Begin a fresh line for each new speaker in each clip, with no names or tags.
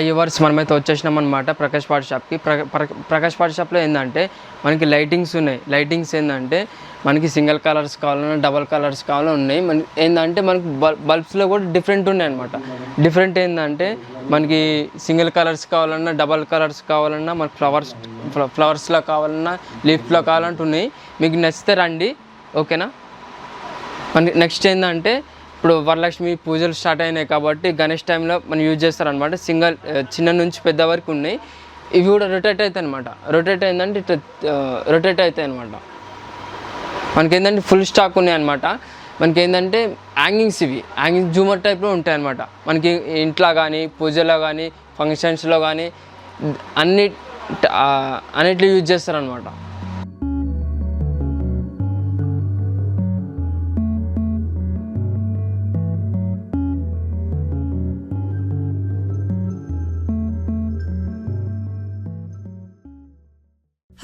Yours మనమైతే వచ్చేసినాం అనమాట ప్రకాష్ పాట్ షాప్కి. ప్రకాష్ పాట్ షాప్లో ఏంటంటే మనకి లైటింగ్స్ ఉన్నాయి. లైటింగ్స్ ఏంటంటే మనకి సింగిల్ కలర్స్ కావాలన్నా డబల్ కలర్స్ కావాలన్నా ఉన్నాయి. మనకి ఏంటంటే మనకి బల్బ్స్లో కూడా డిఫరెంట్ ఉన్నాయి అనమాట. డిఫరెంట్ ఏంటంటే మనకి సింగిల్ కలర్స్ కావాలన్నా డబల్ కలర్స్ కావాలన్నా మనకి ఫ్లవర్స్లో కావాలన్నా లీఫ్లో కావాలంటే ఉన్నాయి. మీకు నచ్చితే రండి, ఓకేనా. మనకి నెక్స్ట్ ఏంటంటే ఇప్పుడు వరలక్ష్మి పూజలు స్టార్ట్ అయినాయి కాబట్టి గణేష్ టైంలో మనం యూజ్ చేస్తారనమాట. చిన్న నుంచి పెద్ద వరకు ఉన్నాయి. ఇవి కూడా రొటేట్ అవుతాయి అనమాట. రొటేట్ అయిందంటే ఇట్లా రొటేట్ అవుతాయి అనమాట. మనకి ఏంటంటే ఫుల్ స్టాక్ ఉన్నాయి అనమాట. మనకి ఏంటంటే హ్యాంగింగ్స్, ఇవి హ్యాంగింగ్ జూమర్ టైప్లో ఉంటాయి అనమాట. మనకి ఇంట్లో కానీ పూజలో కానీ ఫంక్షన్స్లో కానీ అన్నిట్లో యూజ్ చేస్తారనమాట.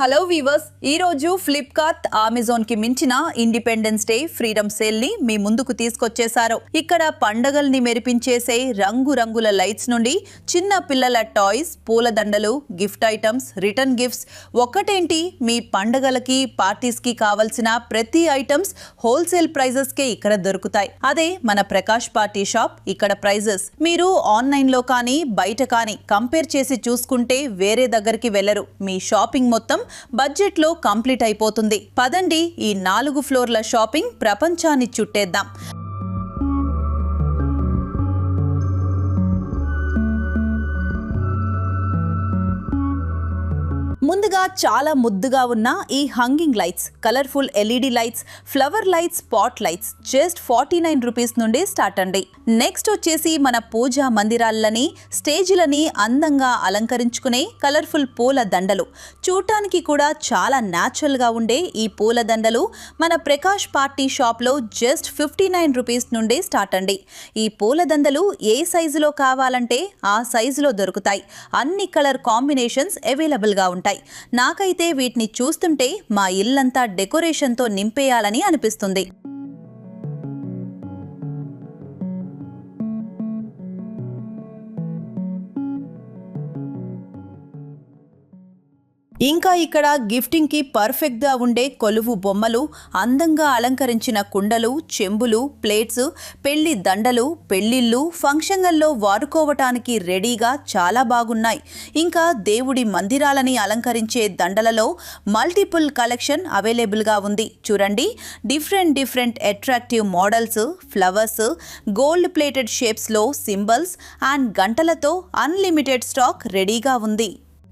హలో వీవర్స్, ఈరోజు ఫ్లిప్కార్ట్ అమెజాన్ కి మించిన ఇండిపెండెన్స్ డే ఫ్రీడమ్ సేల్ ని మీ ముందుకు తీసుకొచ్చేశారు. ఇక్కడ పండగల్ని మెరిపించేసే రంగురంగుల లైట్స్ నుండి చిన్న పిల్లల టాయ్స్, పూలదండలు, గిఫ్ట్ ఐటమ్స్, రిటర్న్ గిఫ్ట్స్, ఒక్కటేంటి మీ పండగలకి పార్టీస్ కి కావలసిన ప్రతి ఐటమ్స్ హోల్సేల్ ప్రైజెస్ కే ఇక్కడ దొరుకుతాయి. అదే మన ప్రకాష్ పార్టీ షాప్. ఇక్కడ ప్రైజెస్ మీరు ఆన్లైన్ లో కానీ బయట కానీ కంపేర్ చేసి చూసుకుంటే వేరే దగ్గరికి వెళ్లరు. మీ షాపింగ్ మొత్తం బడ్జెట్ లో కంప్లీట్ అయిపోతుంది. పదండి, ఈ 4 ఫ్లోర్ల షాపింగ్ ప్రపంచాన్ని చుట్టేద్దాం. ముందుగా చాలా ముద్దుగా ఉన్న ఈ hanging lights, colourful LED lights, flower lights, spot lights just 49 rupees నుండి స్టార్ట్ అండి. నెక్స్ట్ వచ్చేసి మన పూజా మందిరాలని, స్టేజ్లని అందంగా అలంకరించుకునే కలర్ఫుల్ పూల దండలు. చూడటానికి కూడా చాలా న్యాచురల్ గా ఉండే ఈ పూల దండలు మన ప్రకాష్ పార్టీ షాప్ లో జస్ట్ 59 రూపీస్ నుండి స్టార్ట్ అండి. ఈ పూల దండలు ఏ సైజులో కావాలంటే ఆ సైజులో దొరుకుతాయి. అన్ని కలర్ కాంబినేషన్స్ అవైలబుల్ గా ఉంటాయి. నాకైతే వీటిని చూస్తుంటే మా ఇల్లంతా డెకరేషన్తో నింపేయాలని అనిపిస్తుంది. ఇంకా ఇక్కడ గిఫ్టింగ్ కి పర్ఫెక్ట్ గా ఉండే కొలువు బొమ్మలు, అందంగా అలంకరించిన కుండలు, చెంబులు, ప్లేట్స్, పెళ్లి దండలు, పెళ్లిళ్ళు, ఫంక్షన్లలో వాడుకోవటానికి రెడీగా చాలా బాగున్నాయి. ఇంకా దేవుడి మందిరాలని అలంకరించే దండలలో మల్టిపుల్ కలెక్షన్ అవైలబుల్ గా ఉంది. చూడండి, different attractive models, flowers, gold plated shapes లో సింబల్స్ అండ్ గంటలతో అన్లిమిటెడ్ స్టాక్ రెడీగా ఉంది.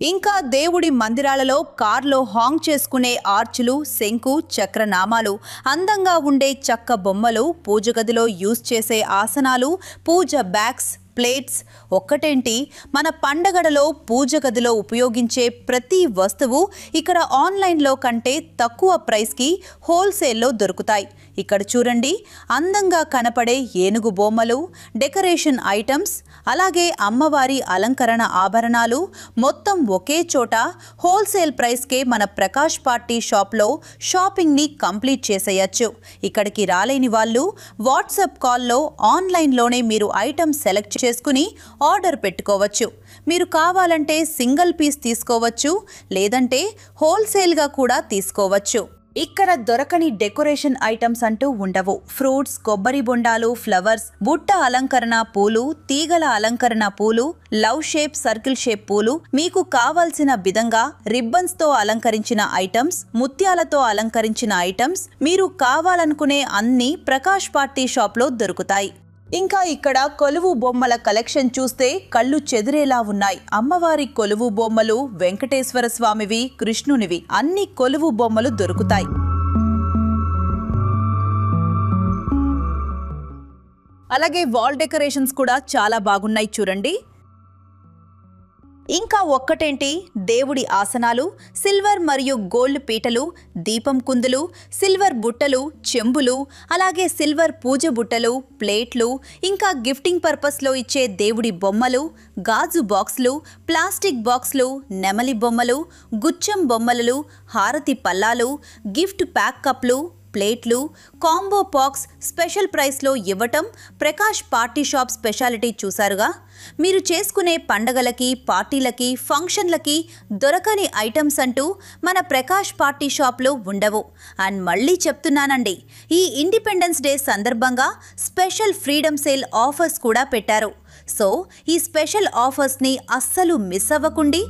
ఇంకా దేవుడి మందిరాలలో కార్లో హాంగ్ చేసుకునే ఆర్చులు, శంకు, చక్రనామాలు, అందంగా ఉండే చెక్క బొమ్మలు, పూజ గదిలో యూజ్ చేసే ఆసనాలు, పూజ బ్యాగ్స్, ప్లేట్స్, ఒక్కటేంటి మన పండగలలో పూజ గదిలో ఉపయోగించే ప్రతి వస్తువు ఇక్కడ ఆన్లైన్లో కంటే తక్కువ ప్రైస్కి హోల్సేల్లో దొరుకుతాయి. ఇక్కడ చూడండి, అందంగా కనపడే ఏనుగు బొమ్మలు, డెకరేషన్ ఐటమ్స్, అలాగే అమ్మవారి అలంకరణ ఆభరణాలు మొత్తం ఒకే చోట హోల్సేల్ ప్రైస్కే మన ప్రకాష్ పార్టీ షాప్లో షాపింగ్ని కంప్లీట్ చేసేయచ్చు. ఇక్కడికి రాలేని వాళ్ళు వాట్సాప్ కాల్లో ఆన్లైన్లోనే మీరు ఐటమ్ సెలెక్ట్ చేసుకుని ఆర్డర్ పెట్టుకోవచ్చు. మీరు కావాలంటే సింగిల్ పీస్ తీసుకోవచ్చు, లేదంటే హోల్సేల్గా కూడా తీసుకోవచ్చు. ఇక్కడ దొరకని డెకరేషన్ ఐటమ్స్ అంటూ ఉండవు. ఫ్రూట్స్, కొబ్బరి బొండాలు, ఫ్లవర్స్, బుట్ట అలంకరణ పూలు, తీగల అలంకరణ పూలు, లవ్ షేప్, సర్కిల్ షేప్ పూలు, మీకు కావాల్సిన విధంగా రిబ్బన్స్ తో అలంకరించిన ఐటమ్స్, ముత్యాలతో అలంకరించిన ఐటమ్స్, మీరు కావాలనుకునే అన్ని ప్రకాష్ పార్టీ షాప్ లో దొరుకుతాయి. ఇంకా ఇక్కడ కొలువు బొమ్మల కలెక్షన్ చూస్తే కళ్ళు చెదిరేలా ఉన్నాయి. అమ్మవారి కొలువు బొమ్మలు, వెంకటేశ్వర స్వామివి, కృష్ణునివి, అన్ని కొలువు బొమ్మలు దొరుకుతాయి. అలాగే వాల్ డెకరేషన్స్ కూడా చాలా బాగున్నాయి చూడండి. ఇంకా ఒక్కటేంటి, దేవుడి ఆసనాలు, సిల్వర్ మరియు గోల్డ్ పీటలు, దీపం కుందులు, సిల్వర్ బుట్టలు, చెంబులు, అలాగే సిల్వర్ పూజ బుట్టలు, ప్లేట్లు, ఇంకా గిఫ్టింగ్ పర్పస్లో ఇచ్చే దేవుడి బొమ్మలు, గాజు బాక్సులు, ప్లాస్టిక్ బాక్సులు, నెమలి బొమ్మలు, గుచ్చం బొమ్మలు, హారతి పల్లాలు, గిఫ్ట్ ప్యాక్ కప్లు, ప్లేట్లు, కాంబో బాక్స్ స్పెషల్ ప్రైస్లో ఇవ్వటం ప్రకాష్ పార్టీ షాప్ స్పెషాలిటీ చూశారుగా. మీరు చేసుకునే పండగలకి, పార్టీలకి, ఫంక్షన్లకి దొరకని ఐటమ్స్ అంటూ మన ప్రకాష్ పార్టీ షాప్లో ఉండవు. అండ్ మళ్ళీ చెప్తున్నానండి, ఈ ఇండిపెండెన్స్ డే సందర్భంగా స్పెషల్ ఫ్రీడమ్ సేల్ ఆఫర్స్ కూడా పెట్టారు. సో ఈ స్పెషల్ ఆఫర్స్ని అస్సలు మిస్ అవ్వకండి.